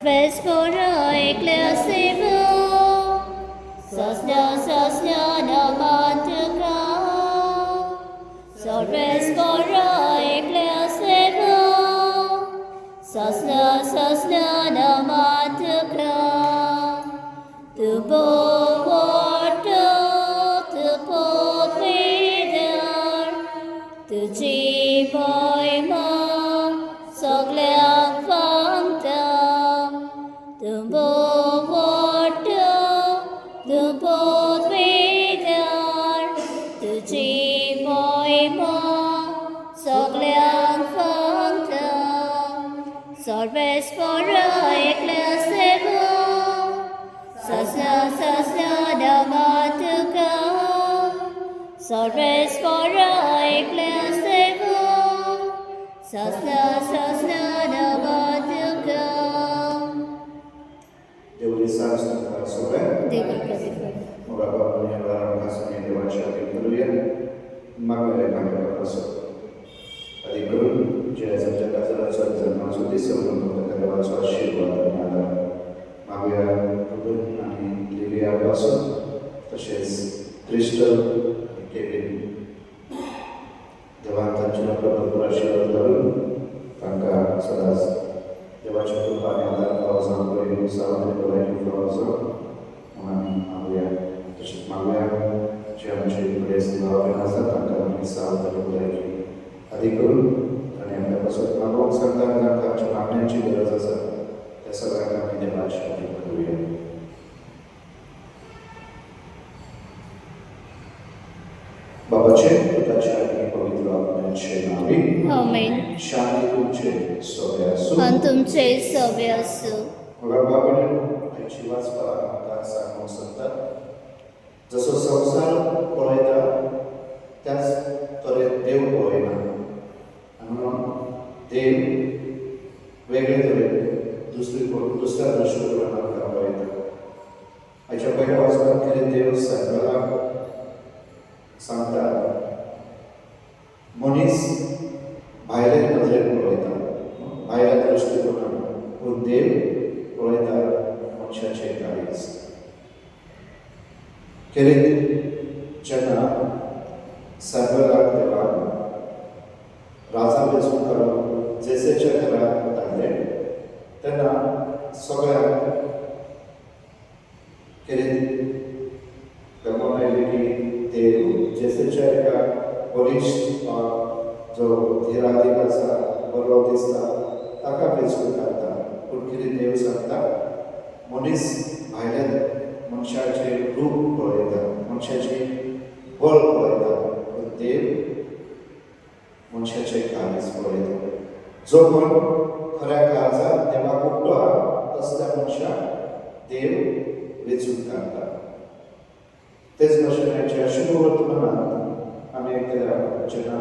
Vespora ecclesivo, sosna namantuka, Vespora ecclesivo, sosna namantuka, tu potvidar, tu ciboy ma, sogleang fangtam, tu potvidar, tu ciboy ma, sogleang fangtam, Vespora ecclesivo, sosna namantuka, Vespora ecclesivo, sosna namantuka. Deus sabe sobre. Dikatakan. Moga penyebaran kasihnya dewaja kemuliaan maka kami berdoa. Tadi guru jasa jaga jalan masuk di sebelum kita dewaja syirwa dan maka guru nanti dilihat masuk terus Kristus Kevin dewan tanjung berdoa syirwa baru tangga sedas dewaja Tuhan yang kawasan beribu salam dari kawasan mengenai Maria terus Maria jangan jadi peristiwa berasa tanggal misal terjadi adik guru dan yang dapat sebab serta dengan kacungannya juga rasa kesalahan kami jelas di Maria. Bapa Cik, kita cari pemituan Nabi. Amen. Shanti Kunci Sobiasu. Antum ce sobiasu. Mengapa jiwa sekolah sang serta जसं संसार पळयता त्याच तरेन देव पळयना आनी म्हणून देव वेगळे तरेन दुसऱ्या दृश्टीकोनान आमकां पळयता हाच्या पयल्या वचपाक कितें देव सायकलाक सांगता मनीस भायले नदरेन पळयता भायल्या दृश्टीकोनान पूण देव पळयता मनशाचें काळीज खेरीत जेन्ना सर्वराक देवान राजा वेंचून काडून जेसेच्या घराक धाडलें तेन्ना सगळ्यांक खेरीत गमोन आयली की देव जेसेच्या एका बलिश्ट जो धीराधीक आसा बरो दिसता ताका वेंचून काडटा पूण कितें देव सांगता मनीस भायल्या मनशाचे रूप पळयता मनशाचे बळ पळयता पूण देव मनशाचे काळीज पळयता जो कोण खऱ्या काळजात देवाक उक्तो आहा तसल्या मनशाक देव वेंचून काडटा तेच भशेन हेच्या शुभ वर्तमानांत आमी एकदा जेन्ना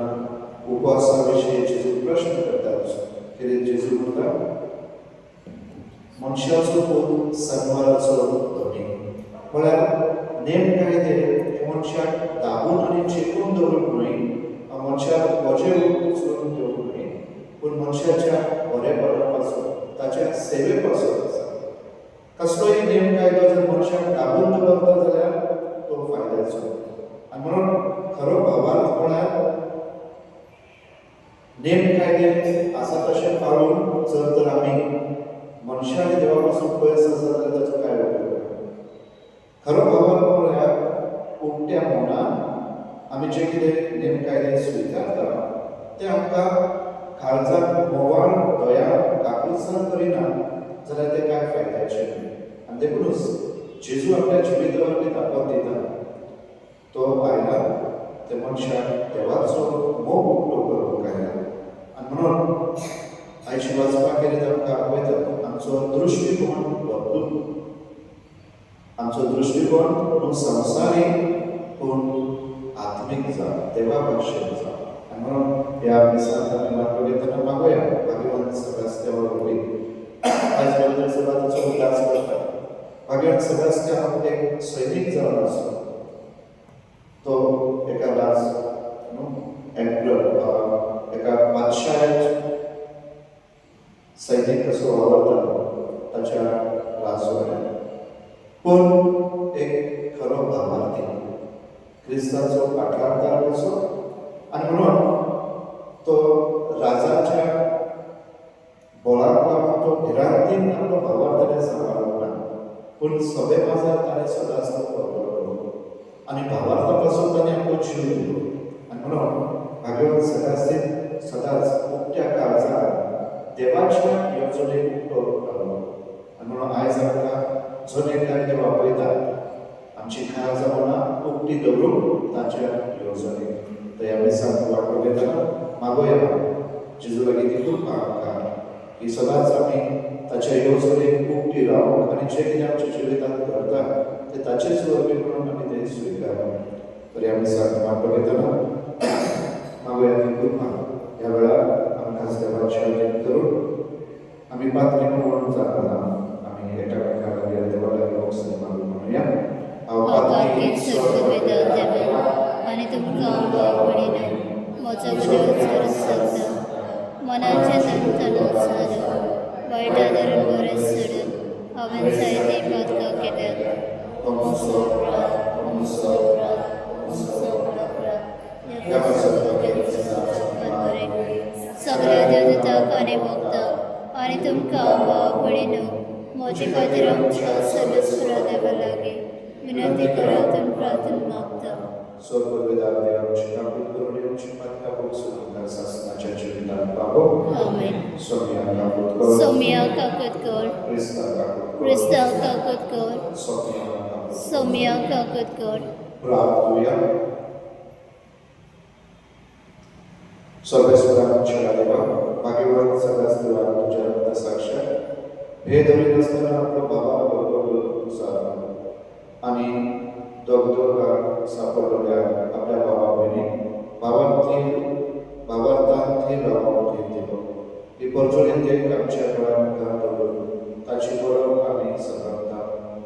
उपवासा विशीं जेजू प्रश्न करतात कितें जेजू म्हणटा मनशाचो पूत सन्मानाचो धनी म्हळ्यार नेम कायदे मनशाक दाबून आनी चेपून दवरूंक न्हय मनशाक वजें उचलून दवरूंक न्हय पूण मनशाच्या बरेपणापासून ताच्या सेवे पासून आसा कसलोय नेम कायदो जर मनशाक दाबून दवरता जाल्यार तो फायद्याचो आनी म्हणून खरो भावार्थ म्हळ्यार नेम कायदे आसा तशें पाळून जर तर आमी मनशा आनी देवा पासून पयस आसा जाल्यार ताचो कांय उपयोग ना खरो भावार्थ म्हळ्यार उक्त्या मनान आमी जे कितें नेम कायदे स्विकारता ते आमकां काळजाक मोवाळ दया काकुळसाण करिना जाल्यार ते कांय फायद्याचें न्हय आनी देखूनच जेजू आपल्या जिवितावरवी ताकद दिता तो आयला ते मनशाक देवाचो मोग उक्तो करूंक आयला आनी म्हणून आयची वाचपाक गेले आमकां आपयता आमचो दृश्टीकोन बदलून आमचो दृश्टीकोन न्हू संवसारीक पूण आत्मीक जावं देवा भाशेन जावं आनी म्हणून ह्या दिसांत आमी वाटो घेतना मागोया भाग्यवान सेबास्त्या वरवीं आयज पवित्र सभा ताचो उल्हास करता भाग्यवान सेबास्त्या हो एक सैनीक जावन आसलो तो एका राज एका बादशाहाच्या सैनीक कसो वावरतालो ताच्या क्रिस्ताचो पाटलांकार कसो आनी म्हणून तो राजाच्या बोळाक लागून तो भिरांतीन आपलो भावार्थाने सांबाळूंक ना पूण सभे माजार ताणें सदांच तो वापरलो आनी भावार्था पासून ताणें आपलो जीव दिलो आनी म्हणून भागवत सदांच उक्त्या काळजात देवाच्या येवजणेक उक्तो रावलो आनी म्हणून आयज आमकां जो एकदां कितें वापयता आमची काळजां मनां उक्ती दवरून ताच्या येवजणेक तर ह्या दिसांत वांटो घेतना मागोया जेजू लागीं ती कृपा आमकां की सदांच आमी ताच्या येवजणेक उक्ती रावूंक आनी जें कितें आमच्या जिवितांत घडटा तें ताचेच वरवीं म्हणून आमी तें स्विकारूंक तर ह्या दिसांत वांटो घेतना मागोया ती कृपा ह्या वेळार आमकां देवाचें आदर करून आमी पात्री म्हणून जाताना आमी एकामेका लागीं देवा लागीं वचून मागून म्हणुया आकांकीत सत्य देवा आनी तुमकां आवडीन म्हजो बरो सत्ता मनाचे तणतणां सारप वायटा धरून बरें सोडून हांवें जायती पातकां केल्यात सगळ्या देवताक आनी भक्ताक आनी तुमकां आवडीन म्हजे खातीर आमच्या सर्वेस्वरा देवा लागीं विनंती करात आनी प्रार्थना मागता स्वर्गवेदार देवाची काकूट करून येवची पातका बघसून आमकां सासणाच्या जिवितांत पावो आमेन सोम्या काकूट कर सोम्या काकत कर क्रिस्ता काकत कर सोम्या काकत कर प्रार्थूया सर्वेश्वराच्या देवा भाग्यवान सदांच देवा तुज्या रक्ता साक्षात हे धरीत आसतना आपलो बाबा बरोबर तुझा आनी दोगदोगाक सापडलेल्या आपल्या भावा भयणीक भावार्थांत रावूंक दिलो ही परजोळी देख आमच्या घरांत दवरून ताची बरोवप आमी समजता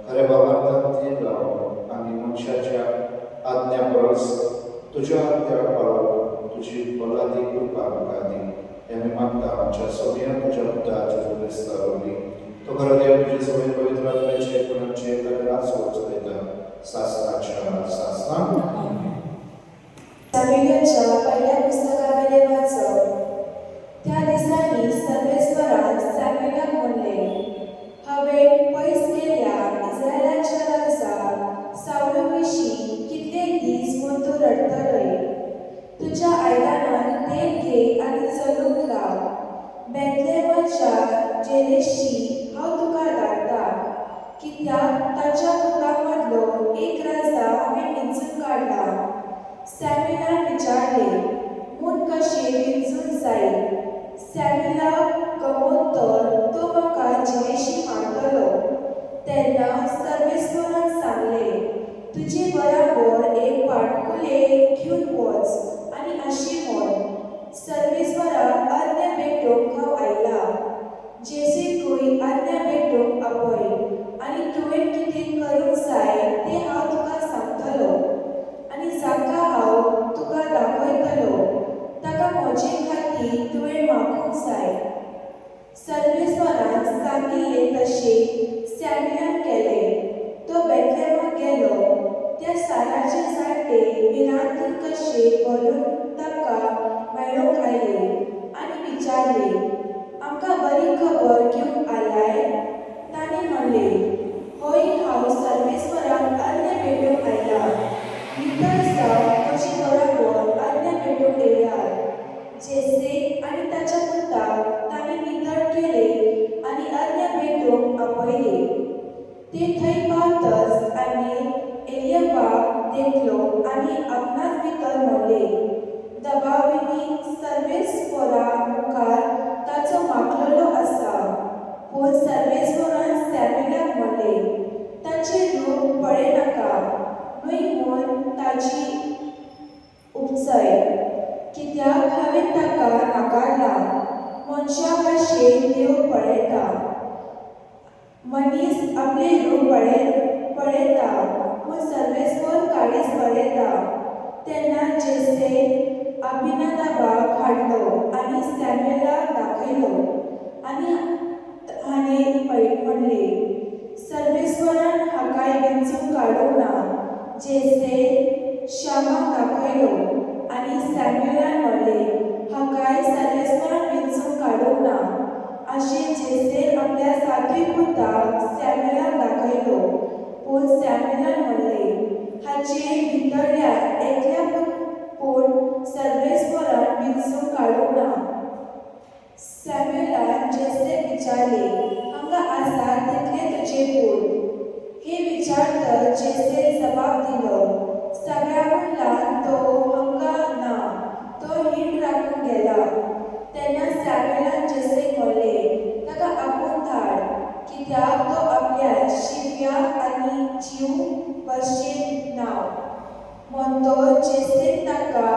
खऱ्या भावार्थांत रावूंक आनी मनशाच्या आज्ञा परस तुज्या आज्ञा पाळून तुजी बलादी कृपा आमकां दी हें आमी मागता आमच्या सगळ्या तुज्या पुता जेजू क्रिस्ता वरवीं तो खरो देव तुजे सगळे पवित्र आत्म्याचे गुणांचे लग्नात सोच दिता सासणाच्या सासणां सामुएलच्या पहिल्या पुस्तकावेले वाचप त्या दिसांनी सर्वेस्वरान सामुएलाक म्हणले हांवें पयस गेल्ल्या इस्रायेलाच्या राजा साऊला विशीं कितले दीस म्हूण तूं रडतलय तुज्या आयदानान तेल घे आनी चलूंक लाव बेतलेहमाच्या जेरेशी हांव तुका धाडटा कित्याक ताच्या पुतां मदलो एक राजा हांवें वेंचून काडला सॅम्युएलान विचारले म्हूण कशें वेंचून जायत सॅम्युएलाक गमोत्तर तो म्हाका जिवेशी मारतलो तेन्ना सर्वेस्वरान सांगले तुजे बराबर एक पाटकुले घेवन वच आनी अशी म्हण सर्वेस्वराक आज्ञा भेटोवंक हांव आयला जेजूकूय आज्ञा भेटोवंक आपय आनी तुवें कितें करूंक जाय तें हांव तुका सांगतलो आनी जाका हांव तुका दाखयतलो ताका म्हजे खातीर तुवें मागूंक जाय सर्वेस्वरान सांगिल्ले तशें सॅम्युएलान केलें तो बेतलेहमाक गेलो त्या साराचे जाणटे भिरांतीन कशे भरून ताका मेळूंक आयले आनी विचारले आमकां बरी खबर घेवंक आयलाय ताणें म्हणले होय हांव सर्वेस्वराक आज्ञा भेटोवंक आयला भितर जावन म्हजे बराबर आज्ञा भेटोवंक येयात जेसे आनी ताच्या पुताक ताणें भितर केले आनी आज्ञा भेटोवंक आपयले ते थंय पावतच आनी एलियाबाक देखलो आनी आपणाच भितर म्हणले दबाविनी सर्वेस्वरा मुखार ताचो मागलेलो आसा पूण सर्वेस्वरान सॅम्युएलाक म्हणले ताचे रूप पळयनाका न्हय म्हूण ताची उपचय कित्याक हांवें ताका नाकारला मनशा भाशेन देव पळयता मनीस आपले रूप पळयता पूण सर्वेस्वर काळीज पळयता तेन्ना जेसे अभिनदाबाक हाडलो आनी सॅम्युएलाक दाखयलो आनी हाणें म्हणले सर्वेस्वरान हाकाय वेंचून काडूंक ना जेसे पुताक सॅम्युएलाक दाखयलो, पूण सॅम्युएलान म्हणलें, हाचे भितरल्या एकल्या पूण सर्वेस्परान विंचून काडूंक ना. सॅम्युएलान जेसेक विचारलें, हांगा आसा तितले तुजे पूत? हे विचारतच जेसे जबाब दिलो, सगळ्याकून ल्हान तो हांगा ना, तो हिंड राखून गेला. तेन्ना सॅम्युएलान जेसेक म्हणलें, ताका आपूण धाड, कित्याक तो आपल्या शिरयाक आनी जीव बसचें नाव. म्हणटो जेसेन ताका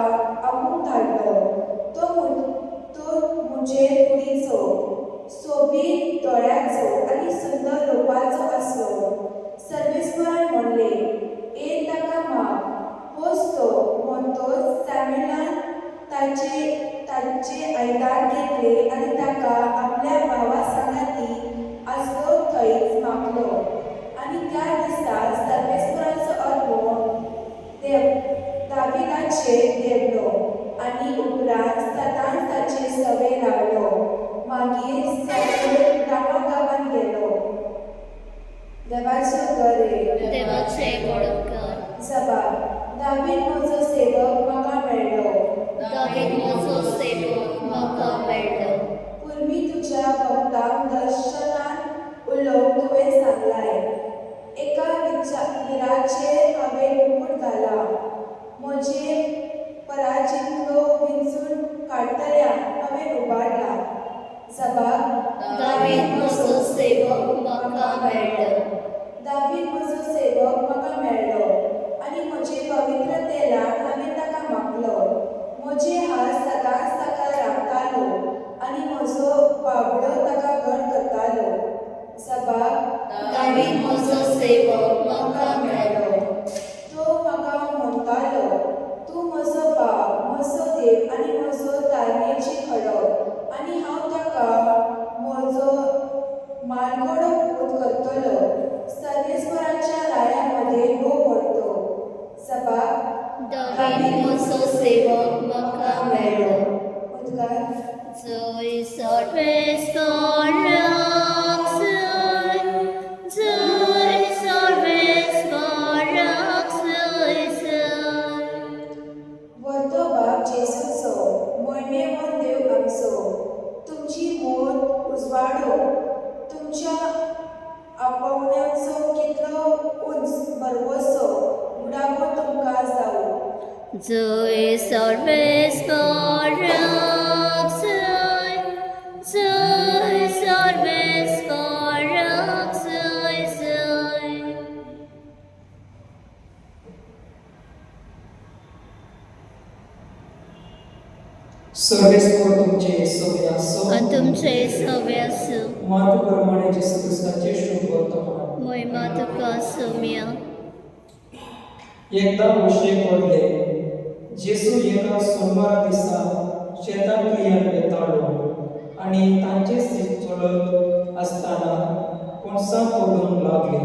आपूण धाडलो. तो मुजेर कुडीचो, सोबीत दोळ्याचो आनी सुंदर रुपाचो आसलो. सर्वेस्परान म्हणलें, ए ताका माग. होच तो, म्हणटोच सॅम्युएलान ताचे आयतार घेतले आनी ताका आपल्या भावा सांगाती आसलो थंयच मागलो. आनी त्या दिसा सर्वेस्पराचो आत्मो दाविदाचेर देंवलो आनी उपरांत सदांच ताचे सवे रावलो. मागीर सॅम्युएल रामा गांवांत गेलो. देवाचे बरे. देवाचे बळकार. जबाब, दावीद म्हजो सेवक म्हाका मेळ्ळो. दावीद म्हजो सेवक म्हाका मेळ्ळो. पूर्वी तुज्या भक्तांक दर्शनान उलोवंक तुवें सांगलाय. एका विराचेर हांवें मुकुट घाला. म्हजे पराजितलो विंचून काडटल्याक हांवें उबारला. जबाब, दावीद म्हजो सेवक म्हाका मेळ्ळो. दावीद म्हजो सेवक म्हाका मेळ्ळो आनी म्हजे पवित्र तेलान हांवें ताका मागलो. म्हजे हात सदांच ताका राखतालो आनी म्हजो बाबडो ताका घट करतालो. जबाब, दावीद म्हजो सेवक म्हाका मेळ्ळो. तो म्हाका म्हणटालो, तूं म्हजो बाब, म्हजो देव आनी म्हजो तारमेची खडप, आनी हांव ताका म्हजो मानगडो पूत करतलो. सर्वेस्पराच्या राया मदें लोक व्हरतो. जबाब, दावीद म्हजो सेवक म्हाका मेळ्ळो. उद्गार. जय सर्वेस्पराक जय, जय सर्वेस्पराक जय जय. व्हरतो बाब जेसूचो, मोहिमेवन देव आमचो, तुमची मोत उजवाडो. तुमच्या आपोवण्यांचो कितलो उंच भरवोसो बुडागो तुमकां जावो. जय सर्वेस्पराक जय, जय सर्वेस्पराक जय जय. सर्वेस्पर तुमचे सवे आसो. आनी तुमचे सवे आसूं. मात प्रमाणे जेसू क्रिस्ताचे शुभ वर्तमान. महिमा तुका सौम्या. एकदा उशेक व्हरले. जेसू एका सोमारा दिसा शेतांतल्यान येतालो आनी तांचे सीट चलत आसतना कोणसां पडूंक लागले.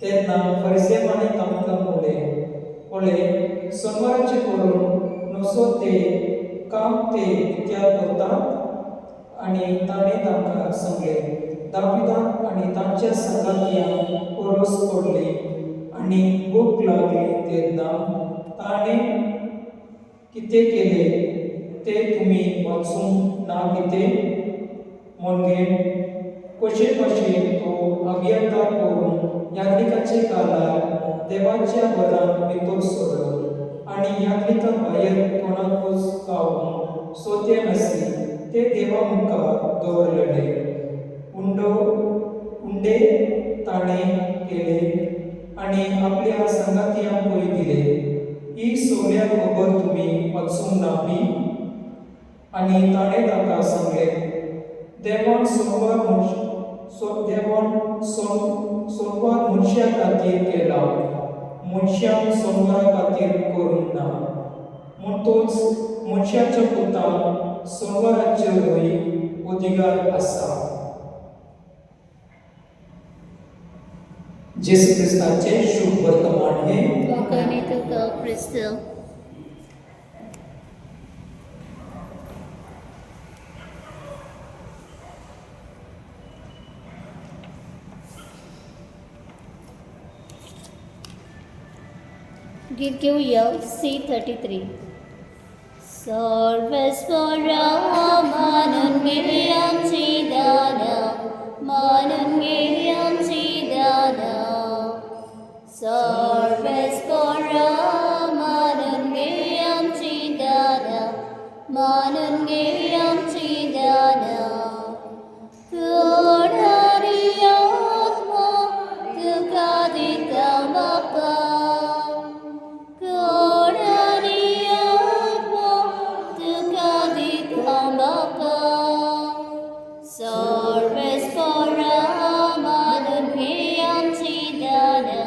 तेन्ना फरिसेवांनी तांकां म्हणलें, पळय, सोमाराचें करून नसो ते काम ते कित्याक करतात? आनी ताणें तांकां सांगलें, दाविदान आनी तांच्या संगातियांक परस पडली आनी भूक लागली तेन्ना ताणें कितें केलें तें तुमी वाचूंक ना कितें? म्हणजे कशे भाशेन तो अभियंता करून याज्ञिकाचे काळार देवाच्या घरांत भितर सरलो आनी याज्ञिका भायर कोणाकूच गावूंक सोदे नासली. ते देवा मुखार दवरलेले. उंडे ताणें केले आनी आपल्या संगातियांकूय दिले. ही सगळ्या खबर तुमी वाचूंक ना न्ही? आनी ताणें ताका सांगलें, देवान सोमवार मनशा खातीर केला, मनशाक सोमवारा खातीर करूंक ना. म्हणटूच मनशाच्या पुताक सोमवाराचेरूय अधिकार आसा. जेसू क्रिस्ताचे शुभ वर्तमान हे. मुखानी तुका क्रिस्त. गीत घेऊया C33. सर्वस्वरा मानून घे आमची दाना, मानून घे आमची दाना. सर्वस्वरा मानून घे आमची दाना, मानून घे आमची दाना. कोणारी आत्मा तुका दिता बापा, कोणारी आत्मा तुका दिता बापा. सर्वस्वरा मानून घे आमची दाना,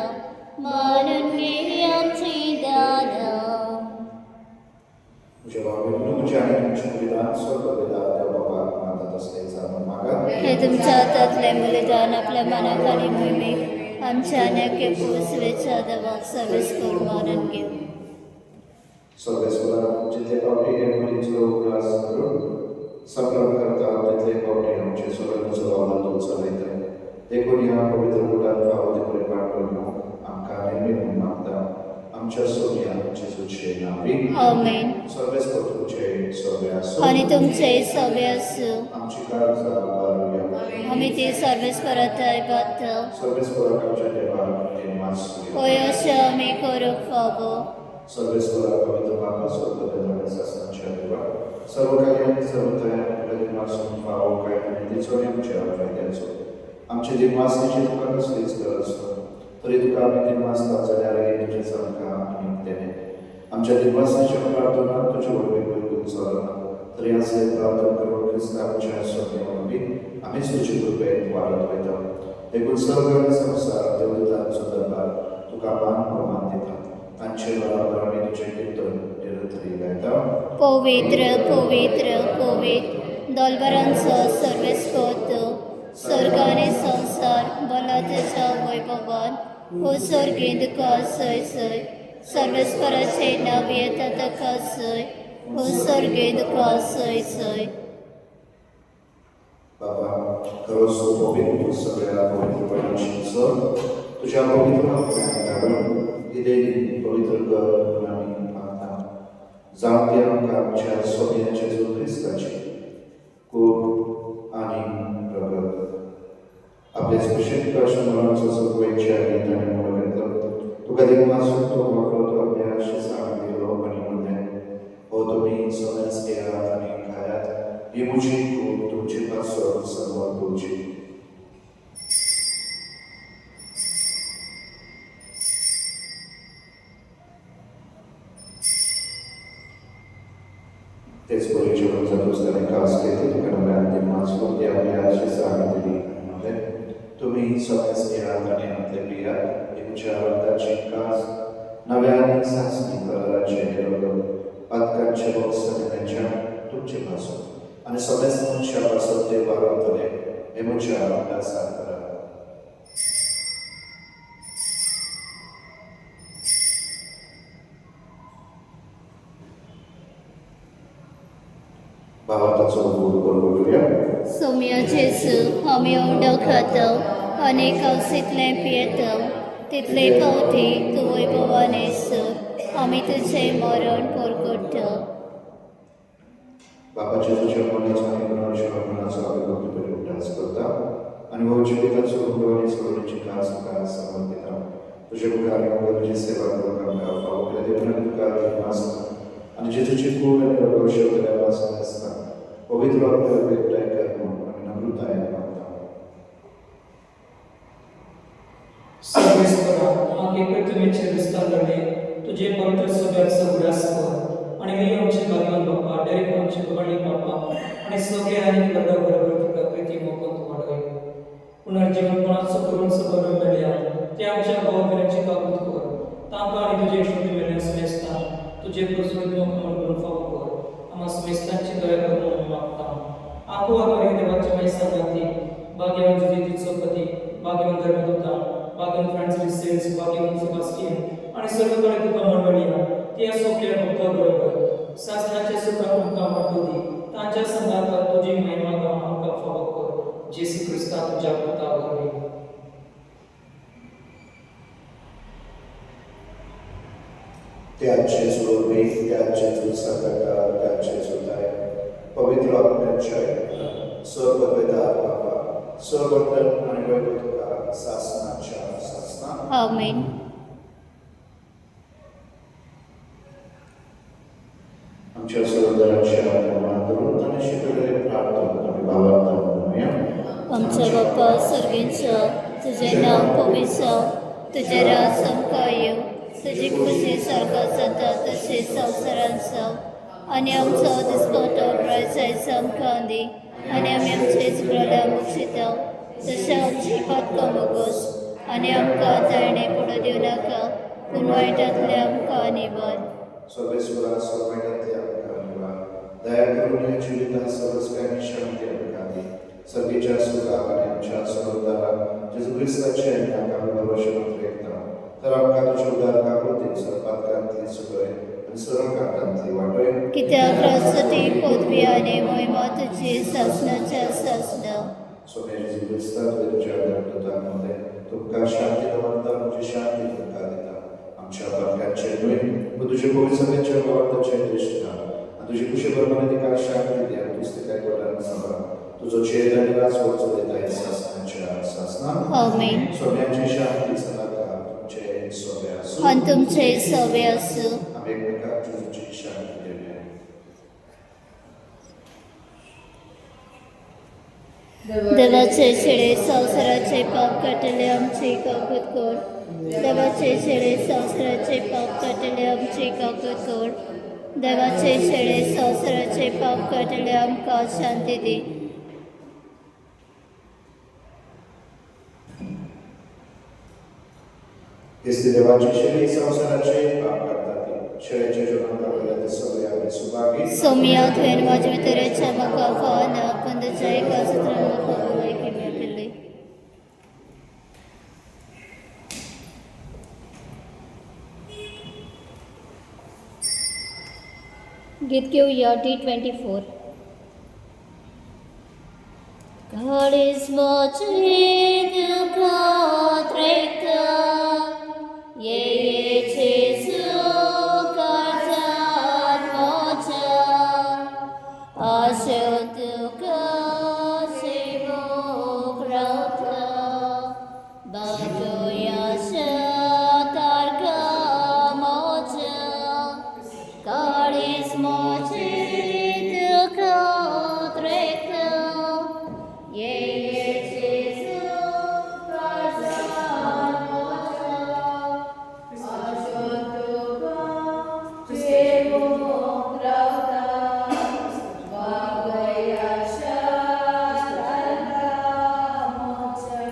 मानून घे आमची दाना. जेव्हा तुमचे आणि तुमच्या बलिदान स्वर्गपिता त्या बाबा मागत असल्याचा मागा. हे तुमच्या हातातले बलिदान आपल्या मनाखाली मिळणे आमच्या अनेक पोचवेच्या दवाक सर्वस्वर मानून घेऊ. सर्वेश्वरा जिथे पावटी हे मुलीचं उल्हास करून संभ्रम करता तिथे पावटी आमचे स्वर्गाचं वावर तुमचं राहतं. देखून या पवित्र मुलात पावते परिपाठ करून आमका नेहमी मागता आमच्या सोनिया जेजूचे नावी. आमेन. सर्वेस्वर तुमचे सगळे असो आणि तुमचे सभे असो. आमची काळजा बाळगूया. आम्ही ते सर्वस्वरात ऐकत सर्वेश्वरा आमच्या देवा निवास होय असे आम्ही करूक फावो. सर्वेश्वरा पवित्र बाबा स्वर्गपिता शासनाच्या देवा सर्व काही आणि सर्व तयार निवासून पाव काय आणि तिचो आमच्या फायद्याचो आमचे दिनवासनेची तुका कसलीच गरज तरी तुका आम्ही दिनवास जाल्यार तुझे चलका आणि त्याने आमच्या दिनवासनेच्या प्रार्थना तुझ्या वरवीं गुंचवला तरी असे प्रार्थना करून ख्रिस्ताच्या स्वप्नावरवी आम्हीच तुझी कृपेत वाढत वयता. देखून सर्व आणि संसार देवदूतांचो दरबार तुका मान प्रमाण दिता. तांचे बरोबर आम्ही तुझे कीर्तन निरंतरी गायता. पवित्र पवित्र पवित्र दोलबरांचो सर्वस्वत स्वर्ग आणि संसार बलातेच्या वैभवान हो सर्गेंद का सय सय सर्वस्वराचे नाव येता तका सय हो सर्गेंद का सय सय. बाबा खरोच तू पवित्र सगळ्या पवित्रपणाची सर तुझ्या पवित्र घालून ही पवित्र कर आम्ही मागता. जाणते आमकां आमच्या सोन्याचे जो ख्रिस्ताची खूप आणि प्रगत आपले स्पेशल कर्षणाचं सगळ्याचे आणि त्याने मोड घेतलं तुका दिनवासून तो वापरो तो आपल्या शिसाण दिलो आणि म्हणले हो तुम्ही सगळ्याच केलात आणि खायात ही मुझी खूप तुमची पासवर सर्व तुमची. तेच परिचय जातोच त्याने खास घेतली तुका नव्या दिनवासून ते आपल्या शिसाण दिली म्हणले तुम्ही सगळ्याच केलात आणि आपले पियात तुमच्या रक्ताची कास नव्या आणि सासणी कराराचे निरोधक पातकांचे बक्षण्याच्या तुमचे पासून आणि सगळ्याच मनुष्यापासून ते वारवतले हे मुझ्या अभ्यासात करा. भावाचा बरोबर करूया. सौम्य जेसू आम्ही ओंडो खातो आणि कवसीतले पियेतो तितले पावटी तू वैभवाने सर आम्ही तुझे मरण परगटतो. बाबाच्या तुझ्या मनाचा आणि मनाच्या मनाचा अभिभक्तीपणे उद्यास करता आणि भाऊ जीविताचं रुग्णवाणी सोडण्याची कास काळ समर्पिता तुझ्या मुखाने तुझी सेवा करून आपल्या देवना तुका वाचता आणि जे तुझी पूर्ण आणि रघुवंश वाचत असता पवित्र आपल्याला भेटाय करून आणि नम्रताय मागता. सर्वेश्वरा मागे प्रतिमेचे विस्तारणे तुझे पवित्र सगळ्याचं उल्हास कर आणि मी आमचे भाग्यवान बाप्पा डेरेक आमचे भवानी बाप्पा आणि सगळे आणि बरोबर तुका प्रीती मोकत वाढवे. पुनर्जीवनपणाचं करून सगळं मिळल्या ते आमच्या भावबहिणीची काबूत कर तांका आणि तुझे शुद्धी मिळण्यास मेस्ता तुझे प्रसन्न करून फावो कर आम्हा मेस्तांची दया करून मागता. आंकोवर मरे देवाच्या मैसा जाती भाग्यवान तुझे तिचं पती भाग्यवान धर्मदूता भाग्यवान फ्रान्सिस सेल्स भाग्यवान सेबास्टियन आणि सर्वकडे तुका मंडळी त्या सोपल्या भक्ताबरोबर शासनाचे सुख आमकां वाटोदी तांच्या संगात तुझी महिमा गावून आमकां फावो कर जेसू ख्रिस्ता तुझ्या पुतावरवी. त्याचे जोडवे, त्याचे जो सकटार, त्याचे जोताय पवित्र आत्म्याच्या सबवेदार बाबा सबंधन आणि वैभवता शासनाच्या शासना आमेन. आमच्या सरोदराच्या निर्माणातून आणि शिकवलेले प्रार्थना आम्ही भावार्थ म्हणूया. आमच्या बाप्पा सर्गींचं तुझे नाव पवित्र, तुझे राज समकाय, तुझी खुशी सारखा जाता तसे संसारांचं आणि आमचं दिसपतो प्रायचायचं आमकांदी आणि आम्ही आमचेच प्रला मुक्षिता तशें आमची पातकां मोगोस आणि आमकां तळणे पडू दिव नाका पूण वायटांतले आमकां निवार. सर्वेश्वरा सर्वैरांतले आमकां निवार. दया करून या जिवितांत सर्वस्कांनी शांती आमकां दी. सर्गीच्या सुखाक आनी आमच्या सरोदाराक जेजू क्रिस्ताचे आनी आमकां भरवशेवंत रेखता तर आमकां तुज्या उदार काकुळीन सरपातकांतली सुखय आनी सुरंगांतली वाटोय. कित्याक राजसती पदवी आनी महिमा तुजी शासनाच्या शासना. सोम्या जेजू क्रिस्ता तुज्या धर्मदूतांमध्ये तुमकां शांती दवरता तुजी शांती तुमकां दिता. आमच्या पातकांचे न्हय पूण तुजे पवित्र सभेच्या वावरताचे दिश्टा आनी तुजी कुशी प्रमाणे तिका शांती दी आनी तुज तिका गोडान सांबाळ. तुजो चेर आनी रास वचो दिता ह्या शासनाच्या शासनान. आमेन. सोम्याची शांती सदांकाळ तुमचे सोबे आसूं आनी तुमचे सवे आसूं. आमी एकमेकांक तुजी शांती दिवया. देवाचे शेळे संवसाराचे पाप काटले आमची काकूत कोर. देवाचे शेळे संवसाराचे पाप काटले आमची काकूत कोर. देवाचे शेळे संवसाराचे पाप काटले आमकां शांती दी. Este देवाची शेळी संसाराचे पाप काढतात. शेळ्याच्या जीवनात आपल्याला ते सगळे आपले सुभागी सोमिया तुवें म्हाजे भितरेच्या म्हाका फावना पण तुज्या एका सुत्रान म्हाका भलायकी मेळटली. गीत घेवया D24. God is watching you God rekta ye Jesu kazat mocha ashotuka shivo krauta bajoya shatarka mocha. God is watching you God rekta ye Jesu kazat mocha ashotuka shivo krauta bajoya shatarka mocha.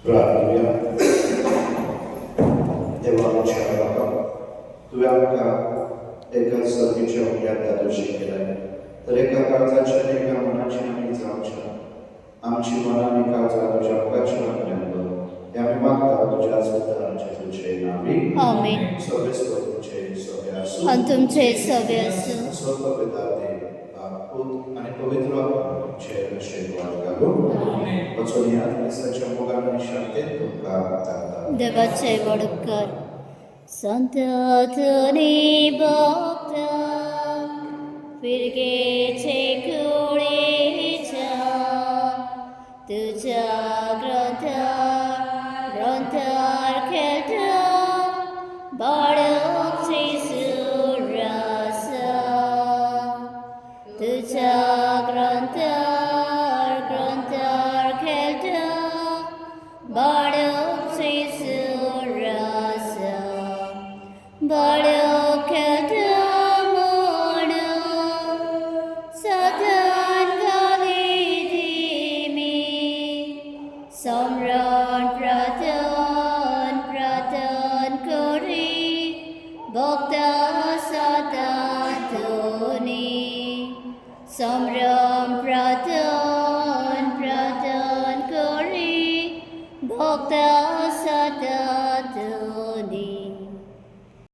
प्रार्थना. देवा आमच्या बाबा तुवें आमकां एका सर्गीच्या उग्यात त्या दिवशी केलाय. तर एका काळजाची आणि एका मनाची आम्ही जावच्या आमची मना आणि काळजा तुझ्या मुखाची वाटण्यात हे आम्ही मागता तुझ्या सुतारांचे तुझे नावी आमेन. सगळे स्वतःचे सगळे असू आणि तुमचे सवे असो सर्व पिताते पूत आणि पवित्र आत्म्याचे आशीर्वाद घालून वचून या ख्रिस्ताच्या मुखाने शांतीत तुमका दाता देवाचे वडकर संतनी भक्त फिरगेचे कुळीच्या तुझ्या ग्रंथार खेळता बाळगची सुरास तुझ्या ग्रंथार खेळता बाळगची सुरास बाळग खेळता म्हण सदन घाली धीमी सम्राट प्रार्थन करी भक्ता सदा धोनी सम्राट प्रार्थन करी भक्ता